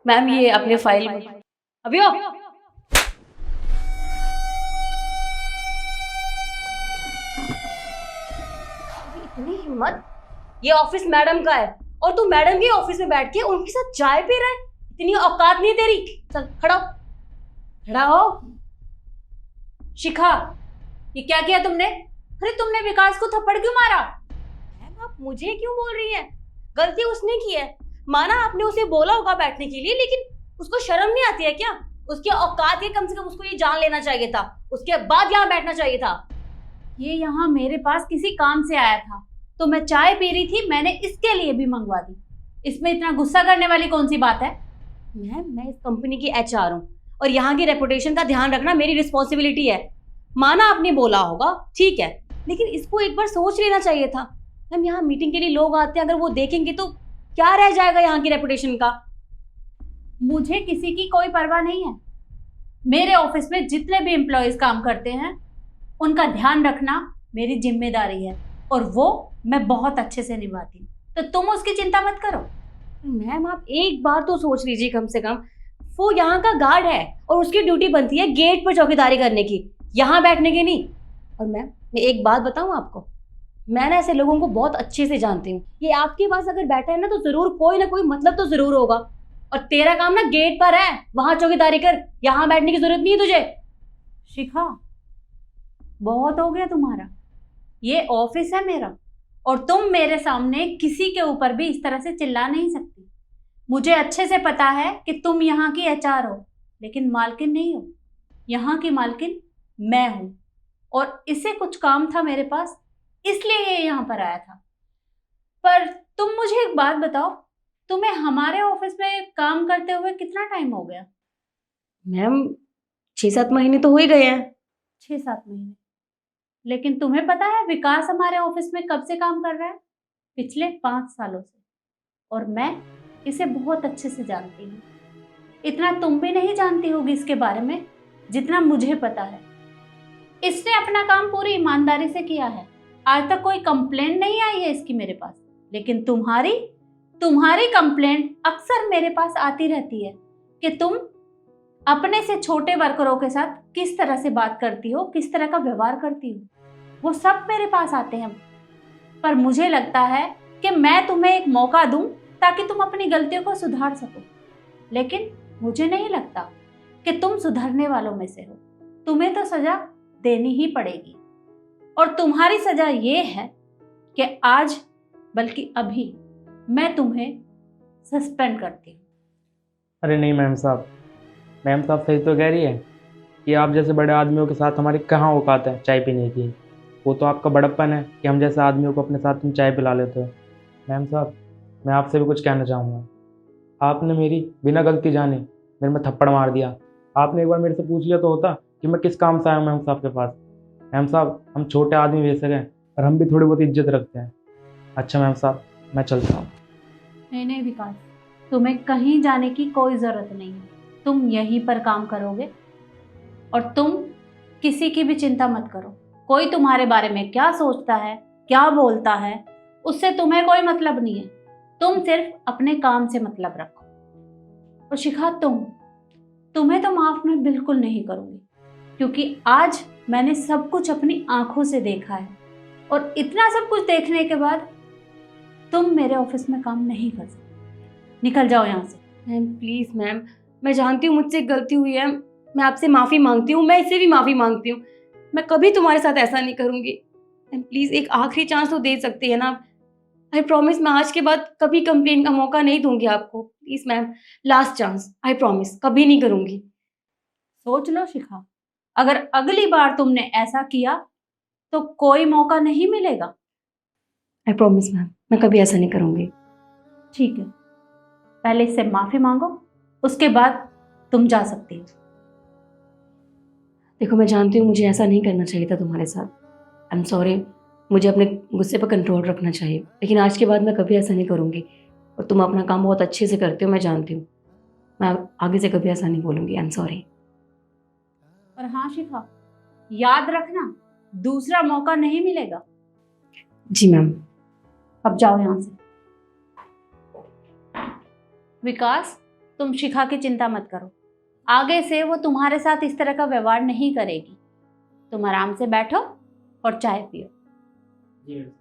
Ma'am ये अपने file अभी आओ। इतनी हिम्मत, ये ऑफिस मैडम का है और तू मैडम के ऑफिस में बैठ के उनके साथ चाय पी रहा है। इतनी औकात नहीं तेरी। चल खड़ा हो, खड़ा हो। शिखा, ये क्या किया तुमने? अरे तुमने विकास को थप्पड़ क्यों मारा? मैम आप मुझे क्यों बोल रही हैं? गलती उसने की है। माना आपने उसे बोला होगा बैठने के लिए, लेकिन उसको शर्म नहीं आती है क्या? उसकी औकात है, कम से कम उसको ये जान लेना चाहिए था, उसके बाद यहाँ बैठना चाहिए था। ये यहाँ मेरे पास किसी काम से आया था तो मैं चाय पी रही थी, मैंने इसके लिए भी मंगवा दी। इसमें इतना गुस्सा करने वाली कौन सी बात है? मैम मैं इस कंपनी की एचआर हूँ और यहाँ की रेपुटेशन का ध्यान रखना मेरी रिस्पॉन्सिबिलिटी है। माना आपने बोला होगा, ठीक है, लेकिन इसको एक बार सोच लेना चाहिए था। मैम यहाँ मीटिंग के लिए लोग आते हैं, अगर वो देखेंगे तो क्या रह जाएगा यहाँ की रेपुटेशन का? मुझे किसी की कोई परवाह नहीं है। मेरे ऑफिस में जितने भी एम्प्लॉयज काम करते हैं उनका ध्यान रखना मेरी जिम्मेदारी है और वो मैं बहुत अच्छे से निभाती हूँ, तो तुम उसकी चिंता मत करो। मैम आप एक बार तो सोच लीजिए कम से कम। वो यहाँ का गार्ड है और उसकी ड्यूटी बनती है गेट पर चौकीदारी करने की, यहाँ बैठने की नहीं। और मैम मैं एक बात बताऊँ आपको, मैं ना ऐसे लोगों को बहुत अच्छे से जानती हूँ। ये आपके पास अगर बैठा है ना तो जरूर कोई ना कोई मतलब तो जरूर होगा। और तेरा काम ना गेट पर है, वहां चौकीदारी कर, यहाँ बैठने की जरूरत नहीं है तुझे। शिखा, बहुत हो गया तुम्हारा। ये ऑफिस है मेरा और तुम मेरे सामने किसी के ऊपर भी इस तरह से चिल्ला नहीं सकती। मुझे अच्छे से पता है कि तुम यहाँ की एचआर हो, लेकिन मालकिन नहीं हो। यहाँ की मालकिन मैं हूँ और इसे कुछ काम था मेरे पास, इसलिए ये यहाँ पर आया था। पर तुम मुझे एक बात बताओ, तुम्हें हमारे ऑफिस में काम करते हुए कितना टाइम हो गया? मैम 6-7 महीने तो हो ही गए हैं। 6-7 महीने? लेकिन तुम्हें पता है विकास हमारे ऑफिस में कब से काम कर रहा है? पिछले 5 सालों से। और मैं इसे बहुत अच्छे से जानती हूँ। इतना तुम भी नहीं जानती होगी इसके बारे में जितना मुझे पता है। इसने अपना काम पूरी ईमानदारी से किया है, आज तक कोई कंप्लेंट नहीं आई है इसकी मेरे पास। लेकिन तुम्हारी कंप्लेंट अक्सर मेरे पास आती रहती है कि तुम अपने से छोटे वर्करों के साथ किस तरह से बात करती हो, किस तरह का व्यवहार करती हो, वो सब मेरे पास आते हैं। पर मुझे लगता है कि मैं तुम्हें एक मौका दूं ताकि तुम अपनी गलतियों को सुधार सको। लेकिन मुझे नहीं लगता कि तुम सुधरने वालों में से हो। तुम्हें तो सजा देनी ही पड़ेगी और तुम्हारी सजा ये है कि आज, बल्कि अभी, मैं तुम्हें सस्पेंड करती हूँ। अरे नहीं मैम साहब सही तो कह रही है कि आप जैसे बड़े आदमियों के साथ हमारी कहाँ औकात है चाय पीने की। वो तो आपका बड़प्पन है कि हम जैसे आदमियों को अपने साथ तुम चाय पिला लेते हो। मैम साहब मैं आपसे भी कुछ कहना चाहूँगा। आपने मेरी बिना गलती जाने मेरे में थप्पड़ मार दिया। आपने एक बार मेरे से पूछ लिया तो होता कि मैं किस काम से आया हूँ मैम साहब के पास। मैम साहब हम छोटे आदमी बेशक हैं और हम भी थोड़ी बहुत इज्जत रखते हैं। अच्छा मैम साहब मैं चलता हूँ। नहीं विकास, तुम्हें कहीं जाने की कोई ज़रूरत नहीं है। तुम यहीं पर काम करोगे और तुम किसी की भी चिंता मत करो। कोई तुम्हारे बारे में क्या सोचता है, क्या बोलता है, उससे तुम्हें कोई मतलब नहीं है। तुम सिर्फ अपने काम से मतलब रखो। और शिखा, तुम्हें तो माफ मैं बिल्कुल नहीं करूँगी, क्योंकि आज मैंने सब कुछ अपनी आंखों से देखा है और इतना सब कुछ देखने के बाद तुम मेरे ऑफिस में काम नहीं कर सकते। निकल जाओ यहाँ से। मैम प्लीज मैम, मैं जानती हूँ मुझसे गलती हुई है, मैं आपसे माफी मांगती हूँ, मैं इससे भी माफी मांगती हूँ। मैं कभी तुम्हारे साथ ऐसा नहीं करूंगी। मैम प्लीज एक आखिरी चांस तो दे सकती है ना। आई प्रॉमिस मैं आज के बाद कभी कंप्लेन का मौका नहीं दूंगी आपको। Please ma'am, last chance, I promise कभी नहीं करूंगी। सोच लो शिखा, अगर अगली बार तुमने ऐसा किया तो कोई मौका नहीं मिलेगा। आई प्रॉमिस मैम, मैं कभी ऐसा नहीं करूंगी। ठीक है, पहले इससे माफी मांगो, उसके बाद तुम जा सकती हो। देखो मैं जानती हूँ मुझे ऐसा नहीं करना चाहिए था तुम्हारे साथ। आई एम सॉरी, मुझे अपने गुस्से पर कंट्रोल रखना चाहिए, लेकिन आज के बाद मैं कभी ऐसा नहीं करूँगी। और तुम अपना काम बहुत अच्छे से करते हो, मैं जानती हूँ। मैं आगे से कभी ऐसा नहीं बोलूँगी। I am sorry. और हाँ शिखा, याद रखना दूसरा मौका नहीं मिलेगा। जी मैम। अब जाओ यहाँ से। विकास, तुम शिखा की चिंता मत करो, आगे से वो तुम्हारे साथ इस तरह का व्यवहार नहीं करेगी। तुम आराम से बैठो और चाय पियो। जी मैम।